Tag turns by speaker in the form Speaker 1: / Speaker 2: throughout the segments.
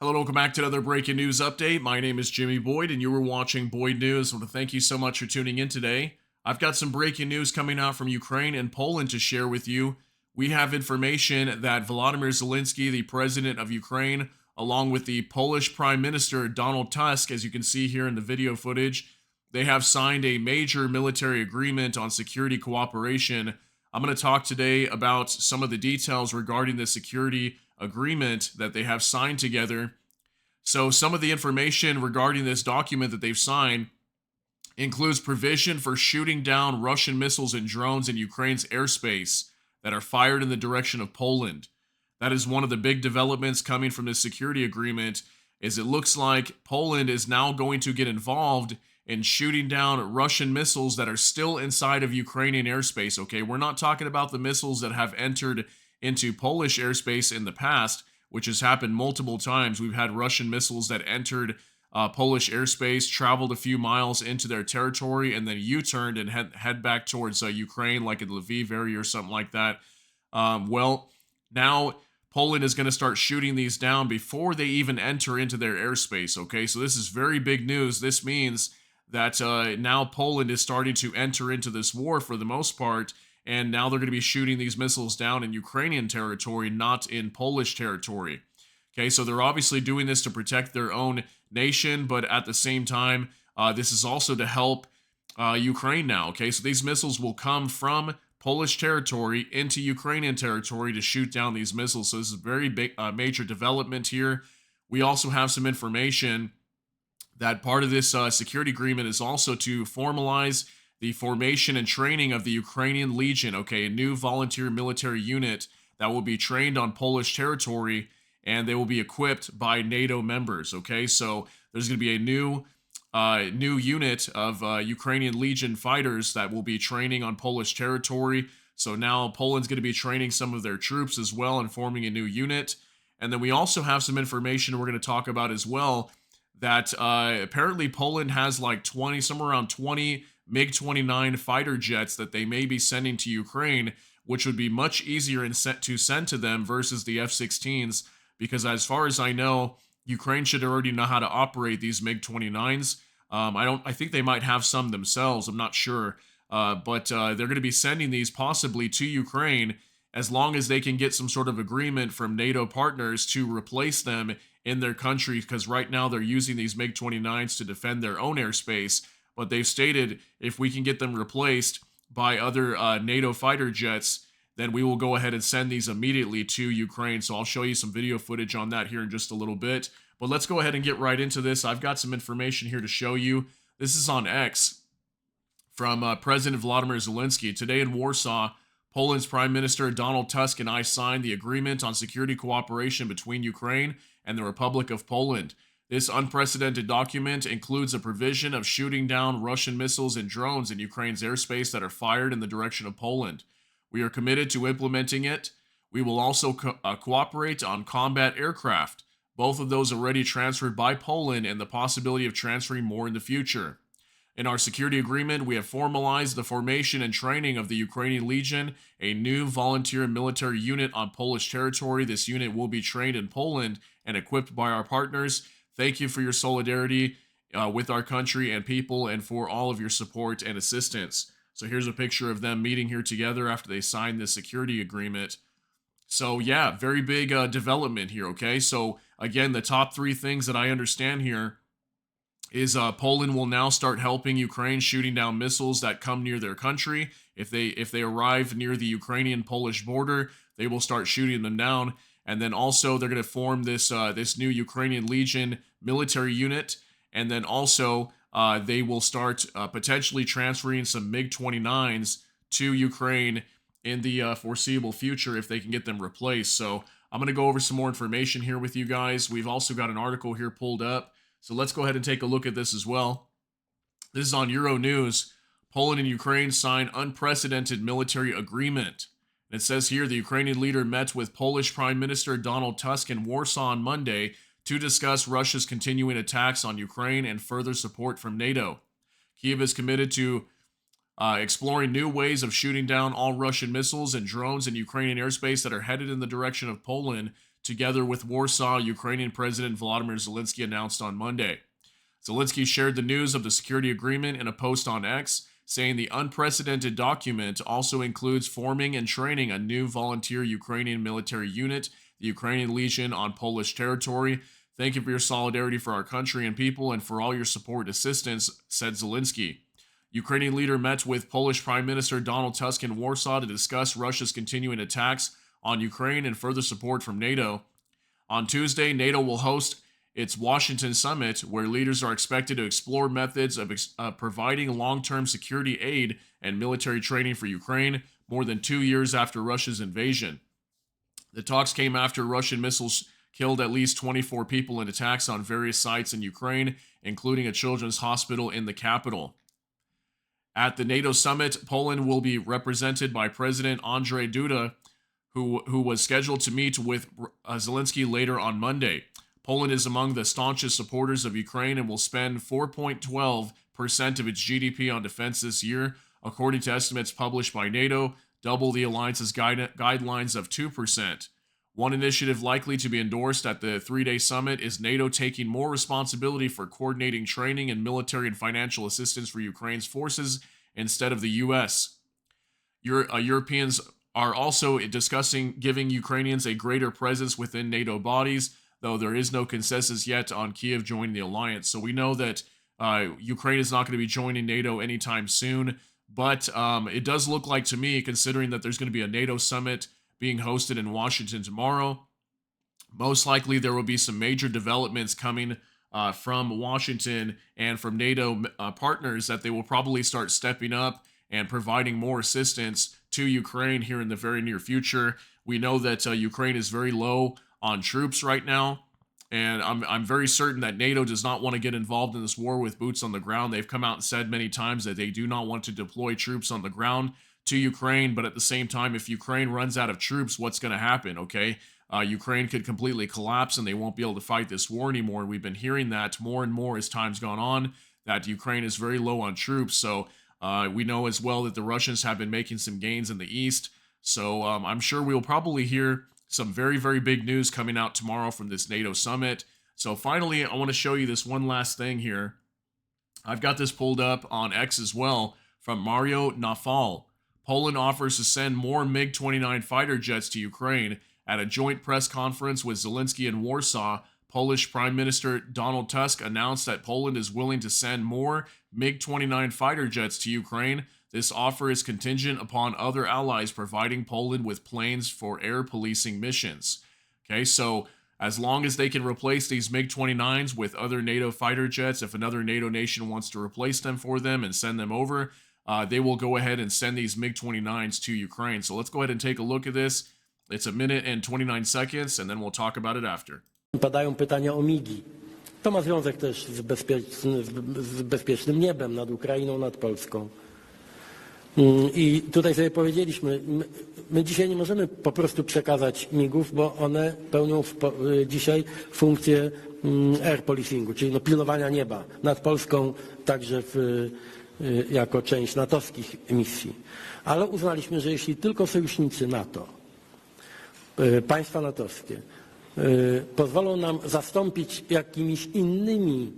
Speaker 1: Hello, and welcome back to another breaking news update. My name is Jimmy Boyd, and you were watching Boyd News. I want to thank you so much for tuning in today. I've got some breaking news coming out from Ukraine and Poland to share with you. We have information that Volodymyr Zelensky, the president of Ukraine, along with the Polish Prime Minister Donald Tusk, as you can see here in the video footage, they have signed a major military agreement on security cooperation. I'm going to talk today about some of the details regarding the security agreement that they have signed together. So, some of the information regarding this document that they've signed includes provision for shooting down Russian missiles and drones in Ukraine's airspace that are fired in the direction of Poland. That is one of the big developments coming from this security agreement is it looks like Poland is now going to get involved in shooting down Russian missiles that are still inside of Ukrainian airspace, okay? We're not talking about the missiles that have entered into Polish airspace in the past, which has happened multiple times. We've had Russian missiles that entered Polish airspace, traveled a few miles into their territory, and then U-turned and head back towards Ukraine, like in the Lviv area or something like that. Now Poland is going to start shooting these down before they even enter into their airspace, okay? So this is very big news. This means that now Poland is starting to enter into this war for the most part, and now they're going to be shooting these missiles down in Ukrainian territory, not in Polish territory. Okay, so they're obviously doing this to protect their own nation, but at the same time, this is also to help Ukraine now. Okay, so these missiles will come from Polish territory into Ukrainian territory to shoot down these missiles. So this is a very big, major development here. We also have some information that part of this security agreement is also to formalize the formation and training of the Ukrainian Legion, okay, a new volunteer military unit that will be trained on Polish territory, and they will be equipped by NATO members, okay? So there's going to be a new unit of Ukrainian Legion fighters that will be training on Polish territory. So now Poland's going to be training some of their troops as well and forming a new unit. And then we also have some information we're going to talk about as well that apparently Poland has like 20, somewhere around 20 MiG-29 fighter jets that they may be sending to Ukraine, which would be much easier to send to them versus the F-16s, because as far as I know, Ukraine should already know how to operate these MiG-29s. I think they might have some themselves. I'm not sure, but they're going to be sending these possibly to Ukraine as long as they can get some sort of agreement from NATO partners to replace them in their country, because right now they're using these MiG-29s to defend their own airspace. But they've stated if we can get them replaced by other NATO fighter jets, then we will go ahead and send these immediately to Ukraine. So I'll show you some video footage on that here in just a little bit. But let's go ahead and get right into this. I've got some information here to show you. This is on X from President Volodymyr Zelensky. Today in Warsaw, Poland's Prime Minister Donald Tusk and I signed the agreement on security cooperation between Ukraine and the Republic of Poland. This unprecedented document includes a provision of shooting down Russian missiles and drones in Ukraine's airspace that are fired in the direction of Poland. We are committed to implementing it. We will also cooperate on combat aircraft, both of those already transferred by Poland and the possibility of transferring more in the future. In our security agreement, we have formalized the formation and training of the Ukrainian Legion, a new volunteer military unit on Polish territory. This unit will be trained in Poland and equipped by our partners. Thank you for your solidarity with our country and people, and for all of your support and assistance. So here's a picture of them meeting here together after they signed this security agreement. So yeah, very big development here, okay? So again, the top three things that I understand here is Poland will now start helping Ukraine shooting down missiles that come near their country. If they arrive near the Ukrainian-Polish border, they will start shooting them down. And then also they're going to form this new Ukrainian Legion military unit. And then also they will start potentially transferring some MiG-29s to Ukraine in the foreseeable future if they can get them replaced. So I'm going to go over some more information here with you guys. We've also got an article here pulled up. So let's go ahead and take a look at this as well. This is on Euronews. Poland and Ukraine sign unprecedented military agreement. And it says here the Ukrainian leader met with Polish Prime Minister Donald Tusk in Warsaw on Monday to discuss Russia's continuing attacks on Ukraine and further support from NATO. Kyiv is committed to exploring new ways of shooting down all Russian missiles and drones in Ukrainian airspace that are headed in the direction of Poland together with Warsaw, Ukrainian President Volodymyr Zelensky announced on Monday. Zelensky shared the news of the security agreement in a post on X, saying the unprecedented document also includes forming and training a new volunteer Ukrainian military unit, the Ukrainian Legion, on Polish territory. Thank you for your solidarity for our country and people and for all your support and assistance, said Zelensky. Ukrainian leader met with Polish Prime Minister Donald Tusk in Warsaw to discuss Russia's continuing attacks on Ukraine and further support from NATO. On Tuesday, NATO will host its Washington summit, where leaders are expected to explore methods of providing long-term security aid and military training for Ukraine more than 2 years after Russia's invasion. The talks came after Russian missiles killed at least 24 people in attacks on various sites in Ukraine, including a children's hospital in the capital. At the NATO summit, Poland will be represented by President Andrzej Duda, who was scheduled to meet with Zelensky later on Monday. Poland is among the staunchest supporters of Ukraine and will spend 4.12% of its GDP on defense this year, according to estimates published by NATO, double the alliance's guidelines of 2%. One initiative likely to be endorsed at the three-day summit is NATO taking more responsibility for coordinating training and military and financial assistance for Ukraine's forces instead of the U.S. Europeans are also discussing giving Ukrainians a greater presence within NATO bodies, though there is no consensus yet on Kyiv joining the alliance. So we know that Ukraine is not going to be joining NATO anytime soon, but it does look like to me, considering that there's going to be a NATO summit being hosted in Washington tomorrow, most likely there will be some major developments coming from Washington and from NATO partners that they will probably start stepping up and providing more assistance to Ukraine here in the very near future. We know that Ukraine is very low on troops right now, and I'm very certain that NATO does not want to get involved in this war with boots on the ground. They've come out and said many times that they do not want to deploy troops on the ground to Ukraine, but at the same time, if Ukraine runs out of troops, what's going to happen, okay? Ukraine could completely collapse and they won't be able to fight this war anymore. We've been hearing that more and more as time's gone on, that Ukraine is very low on troops. So we know as well that the Russians have been making some gains in the east. So I'm sure we'll probably hear some very, very big news coming out tomorrow from this NATO summit. So finally, I want to show you this one last thing here. I've got this pulled up on X as well from Mario Nawfal. Poland offers to send more MiG-29 fighter jets to Ukraine. At a joint press conference with Zelensky in Warsaw, Polish Prime Minister Donald Tusk announced that Poland is willing to send more MiG-29 fighter jets to Ukraine. This offer is contingent upon other allies providing Poland with planes for air policing missions. Okay, so as long as they can replace these MiG-29s with other NATO fighter jets, if another NATO nation wants to replace them for them and send them over, they will go ahead and send these MiG-29s to Ukraine. So let's go ahead and take a look at this. It's a minute and 29 seconds, and then we'll talk about it after.
Speaker 2: Padają pytania o migi. To ma związek też z bezpiecznym niebem nad Ukrainą, nad Polską. I tutaj sobie powiedzieliśmy, my dzisiaj nie możemy po prostu przekazać migów, bo one pełnią dzisiaj funkcję air policingu, czyli pilnowania nieba nad Polską, także jako część natowskich misji. Ale uznaliśmy, że jeśli tylko sojusznicy NATO, państwa natowskie, pozwolą nam zastąpić jakimiś innymi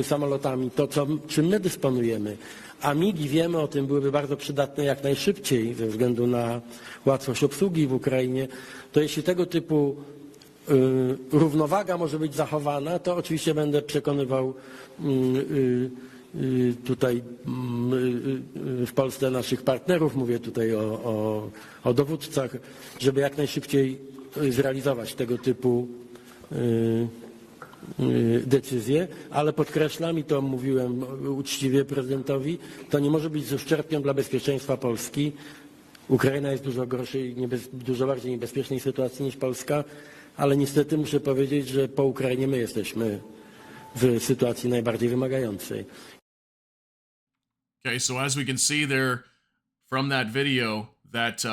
Speaker 2: samolotami to, czym my dysponujemy, a migi, wiemy o tym, byłyby bardzo przydatne jak najszybciej ze względu na łatwość obsługi w Ukrainie, to jeśli tego typu równowaga może być zachowana, to oczywiście będę przekonywał tutaj w Polsce naszych partnerów, mówię tutaj o dowódcach, żeby jak najszybciej zrealizować tego typu decyzje, ale podkreślam, i to mówiłem uczciwie prezydentowi, to nie może być z uszczerbkiem dla bezpieczeństwa Polski. Ukraina jest dużo gorszej, dużo bardziej niebezpiecznej sytuacji niż Polska, ale niestety muszę powiedzieć, że po Ukrainie my jesteśmy w sytuacji najbardziej wymagającej.
Speaker 1: Okay, so as we can see there from that video, that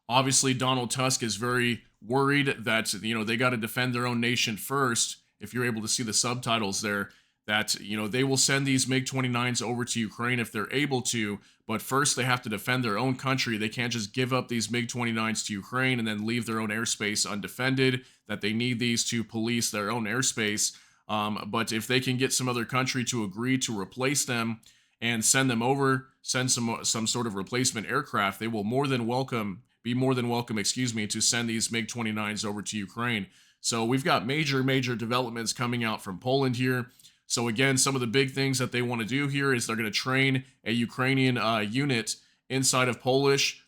Speaker 1: obviously Donald Tusk is very worried that, they got to defend their own nation first. If you're able to see the subtitles there, that, they will send these MiG-29s over to Ukraine if they're able to, but first they have to defend their own country. They can't just give up these MiG-29s to Ukraine and then leave their own airspace undefended, that they need these to police their own airspace. But if they can get some other country to agree to replace them and send them over, send some sort of replacement aircraft, they will be more than welcome, to send these MiG-29s over to Ukraine. So we've got major developments coming out from Poland here. So again, some of the big things that they want to do here is they're going to train a Ukrainian unit inside of Polish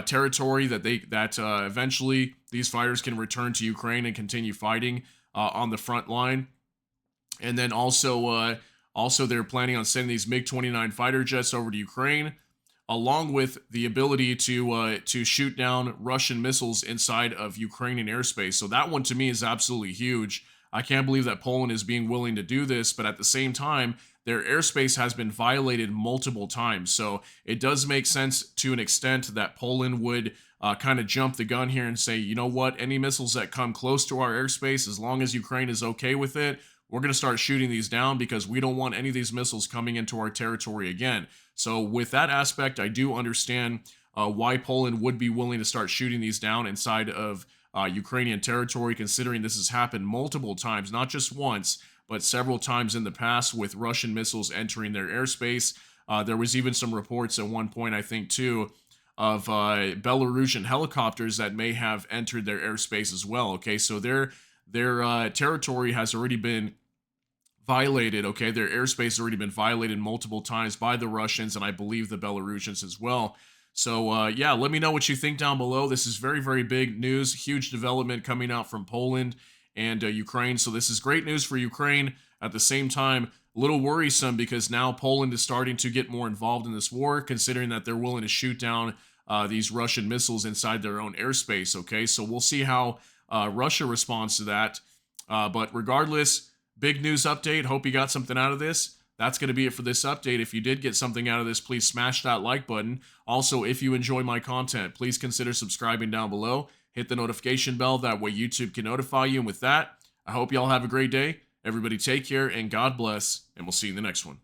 Speaker 1: territory that eventually these fighters can return to Ukraine and continue fighting on the front line. And then also they're planning on sending these MiG-29 fighter jets over to Ukraine, along with the ability to shoot down Russian missiles inside of Ukrainian airspace. So that one to me is absolutely huge. I can't believe that Poland is being willing to do this, but at the same time, their airspace has been violated multiple times. So it does make sense to an extent that Poland would kind of jump the gun here and say, you know what, any missiles that come close to our airspace, as long as Ukraine is okay with it, we're going to start shooting these down because we don't want any of these missiles coming into our territory again. So with that aspect, I do understand why Poland would be willing to start shooting these down inside of Ukrainian territory, considering this has happened multiple times, not just once, but several times in the past with Russian missiles entering their airspace. There was even some reports at one point, I think, too, of Belarusian helicopters that may have entered their airspace as well. Okay, so their territory has already been violated. Okay, their airspace has already been violated multiple times by the Russians, and I believe the Belarusians as well. So, yeah, let me know what you think down below. This is very big news, huge development coming out from Poland and Ukraine. So this is great news for Ukraine. At the same time, a little worrisome because now Poland is starting to get more involved in this war, considering that they're willing to shoot down these Russian missiles inside their own airspace, okay? So we'll see how Russia responds to that. But regardless, big news update. Hope you got something out of this. That's going to be it for this update. If you did get something out of this, please smash that like button. Also, if you enjoy my content, please consider subscribing down below. Hit the notification bell. That way YouTube can notify you. And with that, I hope y'all have a great day. Everybody take care and God bless. And we'll see you in the next one.